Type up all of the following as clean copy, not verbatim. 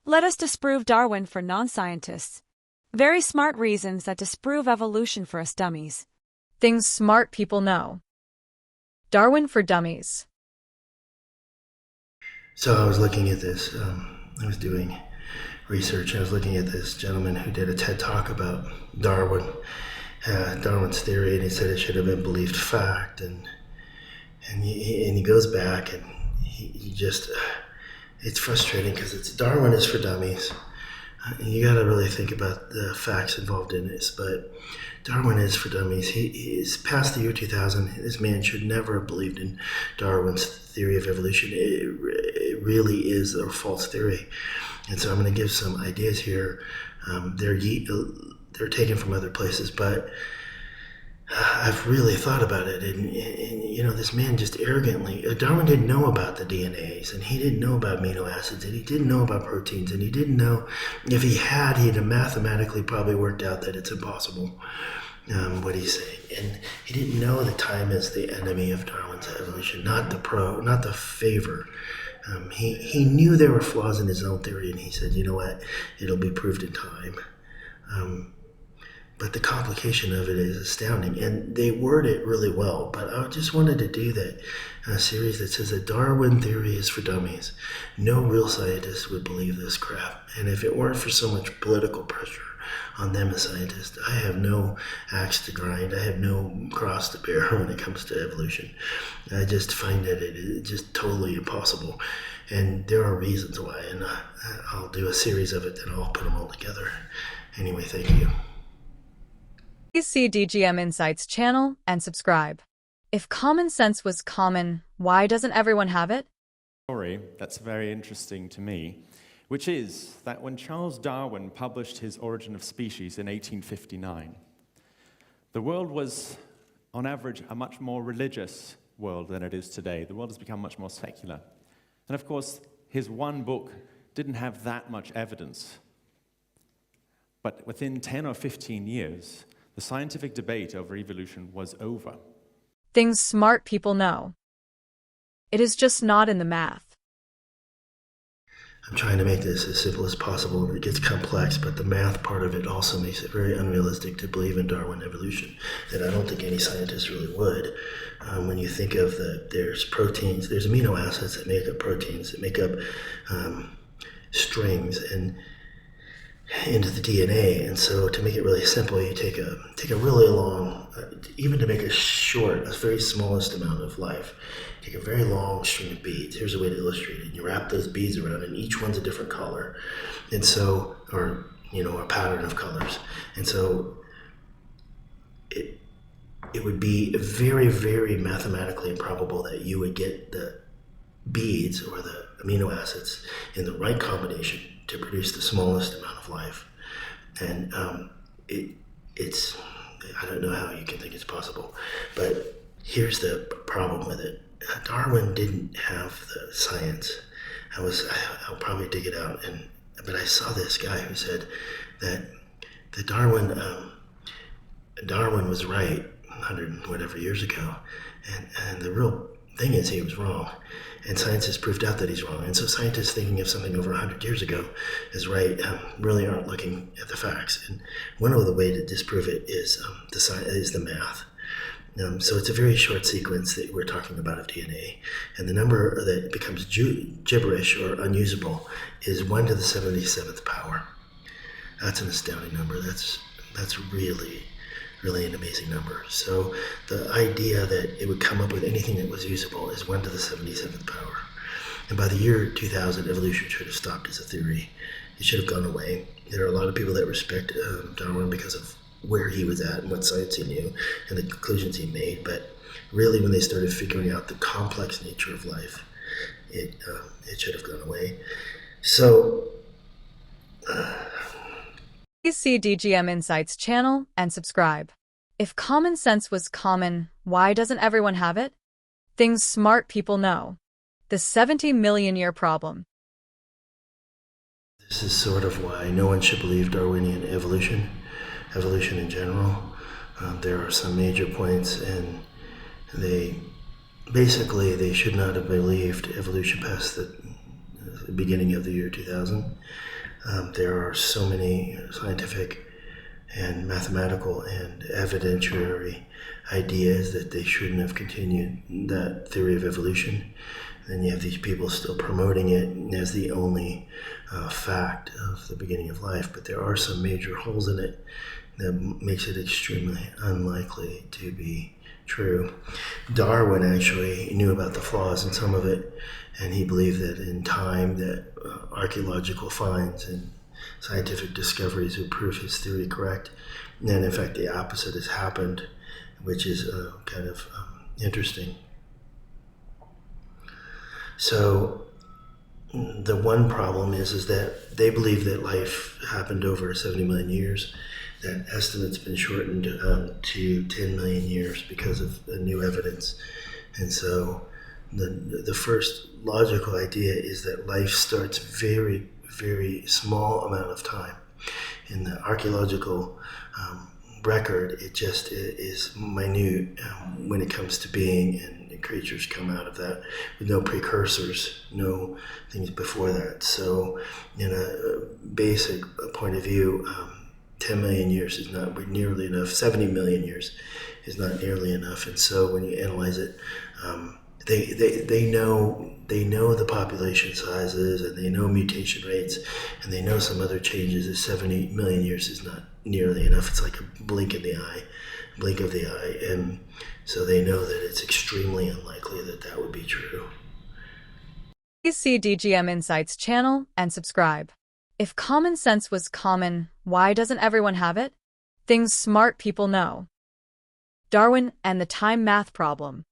Let us disprove Darwin for non-scientists. Very smart reasons that disprove evolution for us dummies. Things smart people know. Darwin for Dummies. So I was looking at this, I was doing research. I was looking at this gentleman who did a TED Talk about Darwin, Darwin's theory, and he said it should have been believed fact. And he goes back and he just, it's frustrating because it's Darwin is for dummies. You got to really think about the facts involved in this, but Darwin is for dummies. He is past the year 2000. This man should never have believed in Darwin's theory of evolution. It really is a false theory. And so I'm going to give some ideas here. They're taken from other places, but I've really thought about it, and you know, this man just arrogantly, Darwin didn't know about the DNAs, and he didn't know about amino acids, and he didn't know about proteins, and he didn't know, if he had, he'd have mathematically probably worked out that it's impossible, what he's saying. And he didn't know that time is the enemy of Darwin's evolution, not the favor. He knew there were flaws in his own theory, and he said, you know what, it'll be proved in time. But the complication of it is astounding, and they word it really well. But I just wanted to do that series that says the Darwin theory is for dummies. No real scientist would believe this crap. And if it weren't for so much political pressure on them as scientists, I have no axe to grind. I have no cross to bear when it comes to evolution. I just find that it is just totally impossible. And there are reasons why, and I'll do a series of it, then I'll put them all together. Anyway, thank you. Please see DGM Insights channel and subscribe. If common sense was common, why doesn't everyone have it? Story that's very interesting to me, which is that when Charles Darwin published his Origin of Species in 1859, the world was, on average, a much more religious world than it is today. The world has become much more secular. And of course, his one book didn't have that much evidence. But within 10 or 15 years, the scientific debate over evolution was over. Things smart people know. It is just not in the math. I'm trying to make this as simple as possible. It gets complex, but the math part of it also makes it very unrealistic to believe in Darwin evolution. And I don't think any scientist really would. When you think of there's proteins, there's amino acids that make up proteins, that make up strings and into the DNA. And so to make it really simple, you take a really long, even to make a very smallest amount of life, take a very long string of beads. Here's a way to illustrate it. You wrap those beads around, and each one's a different color. And so, or, you know, a pattern of colors. And so it would be very, very mathematically improbable that you would get the beads or the amino acids in the right combination to produce the smallest amount of life. And it's, I don't know how you can think it's possible, but here's the problem with it. Darwin didn't have the science. I'll probably dig it out, but I saw this guy who said that Darwin was right 100 and whatever years ago, and the real thing is he was wrong, and science has proved out that he's wrong. And so scientists thinking of something over 100 years ago is right really aren't looking at the facts. And one of the ways to disprove it is the math. So it's a very short sequence that we're talking about of DNA, and the number that becomes gibberish or unusable is 1 to the 77th power. That's an astounding number. That's really an amazing number. So the idea that it would come up with anything that was usable is 1 to the 77th power. And by the year 2000, evolution should have stopped as a theory. It should have gone away. There are a lot of people that respect Darwin because of where he was at and what science he knew and the conclusions he made. But really, when they started figuring out the complex nature of life, it should have gone away. So Please see DGM Insights channel and subscribe. If common sense was common, why doesn't everyone have it? Things smart people know. The 70 million year problem. this is sort of why no one should believe Darwinian evolution in general. There are some major points, and they should not have believed evolution past the the beginning of the year 2000. There are so many scientific and mathematical and evidentiary ideas that they shouldn't have continued that theory of evolution. Then you have these people still promoting it as the only fact of the beginning of life, but there are some major holes in it that makes it extremely unlikely to be true. Darwin actually knew about the flaws in some of it, and he believed that in time that archaeological finds and scientific discoveries would prove his theory correct. And in fact, the opposite has happened, which is kind of interesting. So the one problem is that they believe that life happened over 70 million years. That estimate's been shortened to 10 million years because of the new evidence. And so the first logical idea is that life starts very, very small amount of time. In the archaeological record, it just is minute when it comes to being, and creatures come out of that with no precursors, no things before that. So in a basic point of view, 10 million years is not nearly enough. 70 million years is not nearly enough. And so when you analyze it, they know the population sizes, and they know mutation rates, and they know some other changes. That 70 million years is not nearly enough. It's like a blink of the eye, and so they know that it's extremely unlikely that that would be true. Please see DGM Insights channel and subscribe. If common sense was common, why doesn't everyone have it? Things smart people know. Darwin and the time math problem.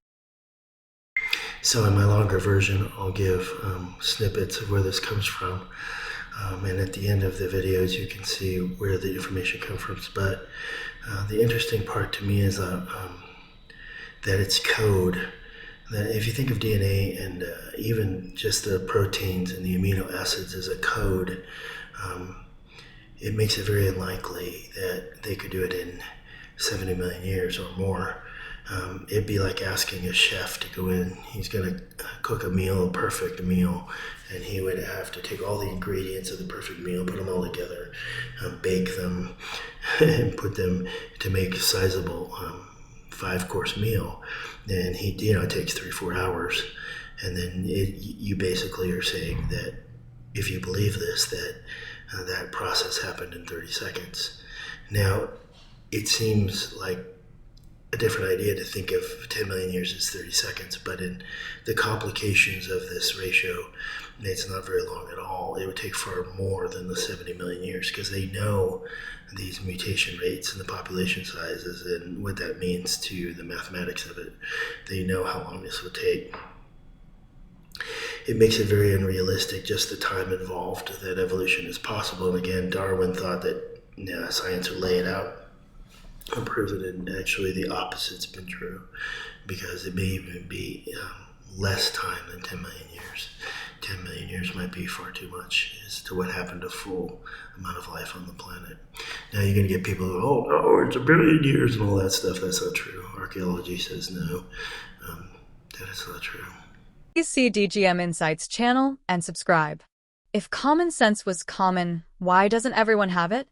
So in my longer version, I'll give snippets of where this comes from. And at the end of the videos, you can see where the information comes from. But the interesting part to me is that it's code. That if you think of DNA and even just the proteins and the amino acids as a code, it makes it very unlikely that they could do it in 70 million years or more. It'd be like asking a chef to go in. He's going to cook a perfect meal, and he would have to take all the ingredients of the perfect meal, put them all together, bake them, and put them to make a sizable 5-course meal. And it takes 3-4 hours. And then you basically are saying that if you believe this, that process happened in 30 seconds. Now, it seems like a different idea to think of 10 million years as 30 seconds, but in the complications of this ratio, it's not very long at all. It would take far more than the 70 million years, because they know these mutation rates and the population sizes and what that means to the mathematics of it. They know how long this would take. It makes it very unrealistic, just the time involved, that evolution is possible. And again, Darwin thought that science would lay it out and prove it, and actually the opposite's been true, because it may even be less time than 10 million years. 10 million years might be far too much as to what happened to full amount of life on the planet. Now you're going to get people who go, oh no, it's a billion years and all that stuff. That's not true. Archaeology says no, that is not true. Please see DGM Insights channel and subscribe. If common sense was common, why doesn't everyone have it?